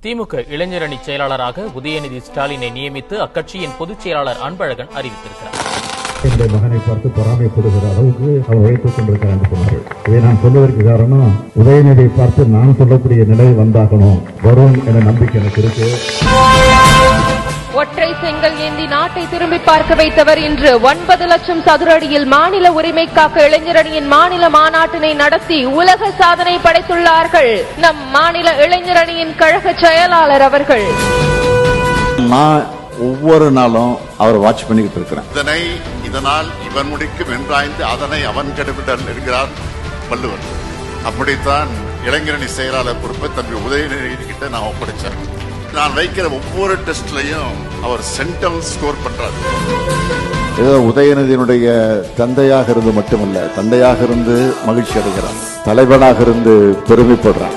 திமுக இளைஞரணி செயலாளராக உதயநிதி ஸ்டாலினை நியமித்து அக்கட்சியின் பொதுச் செயலாளர் அன்பழகன் அறிவித்திருக்கிறார். என்னுடைய மகனை பார்த்து பொறாமைப்படுகிற அளவுக்கு அவர் உழைத்துக் கொண்டிருக்கிறார் என்று சொன்னார்கள். இதை நான் சொல்வதற்கு காரணம், உதயநிதியை பார்த்து நான் சொல்லக்கூடிய நிலை வந்தாகணும், வரும் என நம்பிக்கை எனக்கு இருக்கு. ஒற்றை செங்கல் ஏந்தி நாட்டை திரும்பி பார்க்க வைத்தவர் இன்று 9 லட்சம் சதுர அடியில் மாநில உரிமை காக்க இளைஞரணியின் மாநில மாநாட்டினை நடத்தி உலக சாதனை படைத்துள்ளார்கள் நம் மாநில இளைஞரணியின் கழக செயலாளர் அவர்கள். நான் ஒவ்வொரு நாளும் அவர் வாட்ச் பண்ணிக்கிட்டு இருக்கிறேன். இதனால் இவன் முடிக்கும் என்றாய்ந்து அதனை அவன் கெடுவிடல் என்கிறார் வள்ளுவர். அப்படித்தான் இளைஞரணி செயலாளர் பொறுப்பை தம்பி உதயநிதி கிட்ட நான் ஒப்படைச்சேன். நான் வைக்கிற ஒவ்வொரு டெஸ்ட்லையும் அவர் சென்டம் ஸ்கோர் பண்றாரு. ஏதோ உதயநிதியினுடைய தந்தையாக இருந்து மட்டுமல்ல, தந்தையாக இருந்து மகிழ்ச்சி அடைகிறார், தலைவனாக இருந்து பெருமைப்படுறார்.